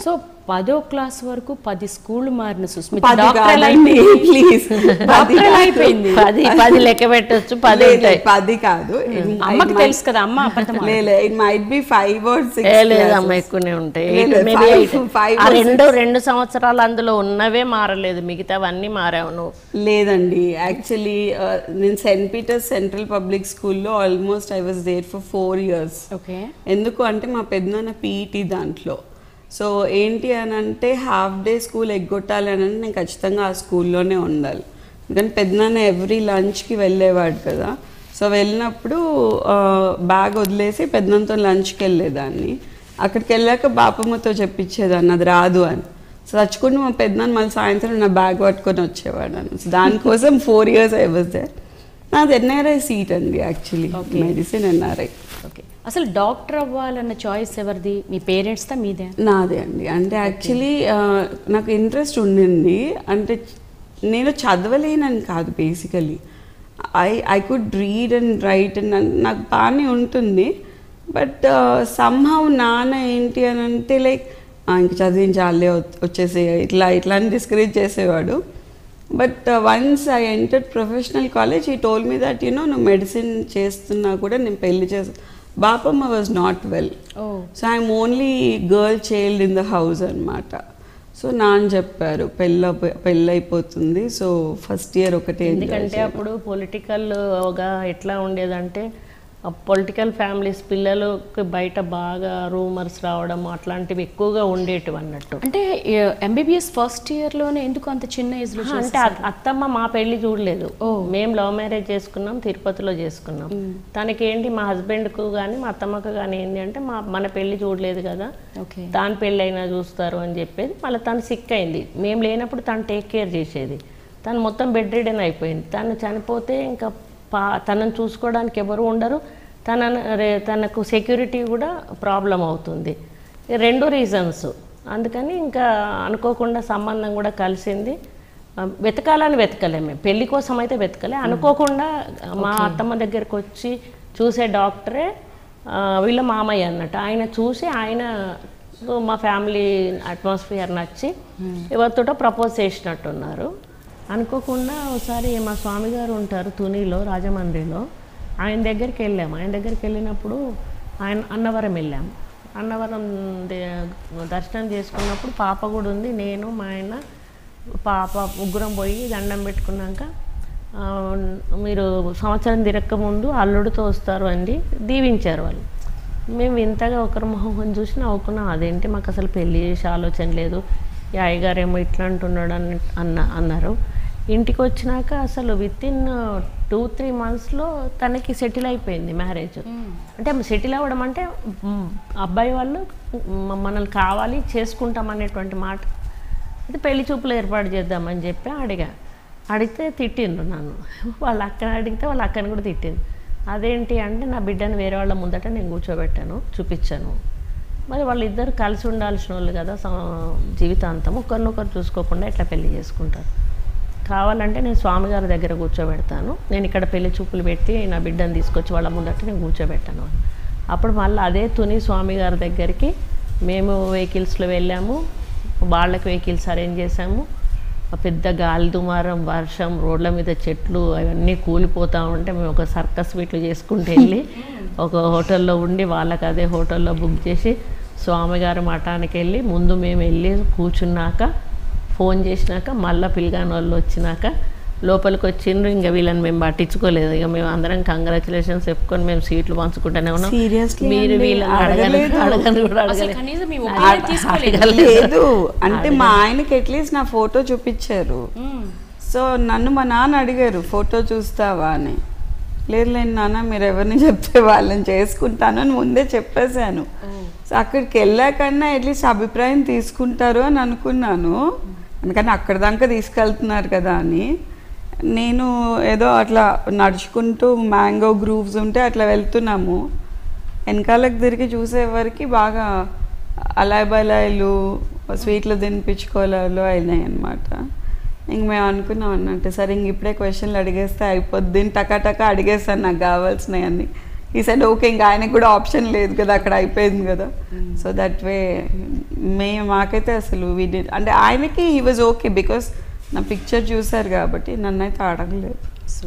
So 10వ class వరకు 10 స్కూళ్ళు మారిన సుస్మిత 10 డాక్టర్ కాదండి, ప్లీజ్. అయిపోయింది. 10 లెక్క పెట్టచ్చు, 10 ఉంటాయి. 10 కాదు, అమ్మకి తెలుసు కదా, అమ్మ అబద్ధం ఇట్ మైట్ బి 5 or 6. లేదమ్మా, ఎక్కువనే ఉంటాయి. 2 సంవత్సరాలు అందులో ఉన్నవే మారలేదు, మిగతావన్నీ మారావు నువ్వు. లేదండి, యాక్చువల్లీ నేను సెయింట్ పీటర్స్ సెంట్రల్ పబ్లిక్ స్కూల్లో almost I was there for 4 years. Okay. ఎందుకు అంటే మా పెద్దనాన్న పీఈటీ దాంట్లో. సో ఏంటి అని అంటే హాఫ్ డే స్కూల్ ఎగ్గొట్టాలి అని అంటే నేను ఖచ్చితంగా ఆ స్కూల్లోనే ఉండాలి. ఎందుకంటే పెద్దనాన్న ఎవ్రీ లంచ్కి వెళ్ళేవాడు కదా. సో వెళ్ళినప్పుడు బ్యాగ్ వదిలేసి పెద్దనాన్నతో లంచ్కి వెళ్ళేదాన్ని. అక్కడికి వెళ్ళాక బాపమ్మతో చెప్పించేదాన్ని అది రాదు అని. సో చచ్చుకుంటూ మా పెద్దనాన్న మళ్ళీ సాయంత్రం నా బ్యాగ్ పట్టుకొని వచ్చేవాడు అని. సో దానికోసం 4 years ఐ వాజ్ దేర్. నాది ఎన్ఆర్ఐ సీట్ అండి, యాక్చువల్లీ మెడిసిన్ ఎన్ఆర్ఐ. ఓకే. అసలు డాక్టర్ అవ్వాలన్న చాయిస్ ఎవరిది, మీ పేరెంట్స్దా మీదే? నాదే అండి. అంటే యాక్చువల్లీ నాకు ఇంట్రెస్ట్ ఉండింది. అంటే నేను చదవలేనని కాదు, basically I could read and right and నాకు బాగానే ఉంటుంది. బట్ సమ్హౌ నాన్న ఏంటి అని అంటే లైక్ ఇంక చదివించాలే వచ్చేసే ఇట్లా అని డిస్కరేజ్ చేసేవాడు. But once I entered professional college he told me that నువ్వు మెడిసిన్ చేస్తున్నా కూడా నేను పెళ్లి బాపమ్మ was not well. So I'm only girl child in the house అనమాట. సో నాన్న చెప్పారు పెళ్ళైపోతుంది, సో ఫస్ట్ ఇయర్ ఒకటే. ఎందుకంటే అప్పుడు పొలిటికల్గా ఎట్లా ఉండేదంటే పొలిటికల్ ఫ్యామిలీస్ పిల్లలకి బయట బాగా రూమర్స్ రావడం అట్లాంటివి ఎక్కువగా ఉండేటివి అన్నట్టు. అంటే ఎంబీబీఎస్ ఫస్ట్ ఇయర్లోనే ఎందుకు అంత చిన్న ఏజ్లో? అంటే అత్తమ్మ మా పెళ్లి చూడలేదు, మేము లవ్ మ్యారేజ్ చేసుకున్నాం, తిరుపతిలో చేసుకున్నాం. తనకేంటి మా హస్బెండ్కు కానీ మా అత్తమ్మకు కానీ ఏంటి అంటే మన పెళ్లి చూడలేదు కదా, దాని పెళ్ళి అయినా చూస్తారు అని చెప్పేది. మళ్ళీ తను సిక్ అయింది, మేము లేనప్పుడు తను టేక్ కేర్ చేసేది. తను మొత్తం బెడ్ రిడెన్ అయిపోయింది. తను చనిపోతే ఇంకా తనను చూసుకోవడానికి ఎవరు ఉండరు, తనకు సెక్యూరిటీ కూడా ప్రాబ్లం అవుతుంది. 2 రీజన్స్. అందుకని ఇంకా అనుకోకుండా సంబంధం కూడా కలిసింది. వెతకాలని వెతకలేము, మేము పెళ్లి కోసం అయితే వెతకలే. అనుకోకుండా మా అత్తమ్మ దగ్గరికి వచ్చి చూసే డాక్టరే వీళ్ళ మామయ్య అన్నట్టు. ఆయన చూసి ఆయన మా ఫ్యామిలీ అట్మాస్ఫియర్ నచ్చి ఎవరితోటో ప్రపోజ్ చేసినట్టున్నారు. అనుకోకుండా ఒకసారి మా స్వామి గారు ఉంటారు తునిలో, రాజమండ్రిలో, ఆయన దగ్గరికి వెళ్ళాము. ఆయన దగ్గరికి వెళ్ళినప్పుడు అన్నవరం వెళ్ళాము. అన్నవరం దర్శనం చేసుకున్నప్పుడు పాప కూడా ఉంది, నేను మా ఆయన పాప ముగ్గురం పోయి దండం పెట్టుకున్నాక మీరు సంవత్సరం తిరక్క ముందు అల్లుడితో వస్తారు అండి దీవించారు వాళ్ళు. మేము ఇంతగా ఒకరి మొహం చూసి నవ్వుకున్నాం, అదేంటి మాకు అసలు పెళ్ళి చేసే ఆలోచన లేదు, ఈ అయ్యగారేమో ఇట్లా అంటున్నాడు అన్నారు. ఇంటికి వచ్చినాక అసలు వితిన్ 2-3 monthsలో తనకి సెటిల్ అయిపోయింది మ్యారేజ్. అంటే సెటిల్ అవ్వడం అంటే అబ్బాయి వాళ్ళు మనల్ని కావాలి చేసుకుంటాం అనేటువంటి మాట. అయితే పెళ్లి చూపులు ఏర్పాటు చేద్దామని చెప్పి అడిగితే తిట్టిండ్రు నన్ను. వాళ్ళ అక్కని అడిగితే వాళ్ళ అక్కని కూడా తిట్టింది. అదేంటి అంటే నా బిడ్డను వేరే వాళ్ళ ముందట నేను కూర్చోబెట్టాను, చూపించాను. మరి వాళ్ళిద్దరు కలిసి ఉండాల్సిన వాళ్ళు కదా జీవితాంతం, ఒకరినొకరు చూసుకోకుండా ఎట్లా పెళ్లి చేసుకుంటారు. కావాలంటే నేను స్వామిగారి దగ్గర కూర్చోబెడతాను, నేను ఇక్కడ పెళ్లి చూపులు పెట్టి నా బిడ్డను తీసుకొచ్చి వాళ్ళ ముందట నేను కూర్చోబెట్టాను. అప్పుడు మళ్ళీ అదే తుని స్వామిగారి దగ్గరికి మేము వెహికల్స్లో వెళ్ళాము, వాళ్ళకి వెహికల్స్ అరేంజ్ చేసాము. పెద్ద గాలి దుమారం, వర్షం, రోడ్ల మీద చెట్లు అవన్నీ కూలిపోతూ ఉంటే మేము ఒక సర్కస్ వీట్లు చేసుకుంటూ వెళ్ళి ఒక హోటల్లో ఉండి వాళ్ళకి అదే హోటల్లో బుక్ చేసి స్వామిగారి మఠానికి వెళ్ళి ముందు మేము వెళ్ళి కూర్చున్నాక ఫోన్ చేసినాక మళ్ళీ పిల్లగాని వాళ్ళు వచ్చినాక లోపలికి వచ్చిండ్రు. ఇంకా వీళ్ళని మేము పట్టించుకోలేదు, ఇక మేము అందరం కంగ్రాచులేషన్స్ చెప్పుకొని మేము సీట్లు పంచుకుంటూనే ఉన్నాం. మీరు వీళ్ళని అడగని కూడా అడగలేదు. అంటే మా ఆయనకి అట్లీస్ట్ నా ఫోటో చూపించారు. సో నన్ను మా నాన్న అడిగారు ఫోటో చూస్తావా అని. లేదు నాన్న, మీరు ఎవరిని చెప్తే వాళ్ళని చేసుకుంటాను అని ముందే చెప్పేశాను. సో అక్కడికి వెళ్ళాకన్నా అట్లీస్ట్ అభిప్రాయం తీసుకుంటారు అని అనుకున్నాను. అందుకని అక్కడ దాకా తీసుకెళ్తున్నారు కదా అని నేను ఏదో అట్లా నడుచుకుంటూ మ్యాంగో గ్రూవ్స్ ఉంటే అట్లా వెళ్తున్నాము. వెనకాలకు తిరిగి చూసేవరకు బాగా అలాయ్ బలాయిలు స్వీట్లు తినిపించుకోవాలో అయినాయి అన్నమాట. ఇంక మేము అనుకున్నాం అన్నట్టు, సరే ఇంక ఇప్పుడే క్వశ్చన్లు అడిగేస్తే అయిపోద్ది, టకా అడిగేస్తాను నాకు కావాల్సినవి అన్నీ. ఈ సెడ్ ఓకే, ఇంకా ఆయనకు కూడా ఆప్షన్ లేదు కదా, అక్కడ అయిపోయింది కదా. సో దట్ వే మాకైతే అసలు అంటే ఆయనకి హీ వాజ్ ఓకే బికాస్ నా పిక్చర్ చూసారు కాబట్టి నన్ను అయితే అడగలేదు. సో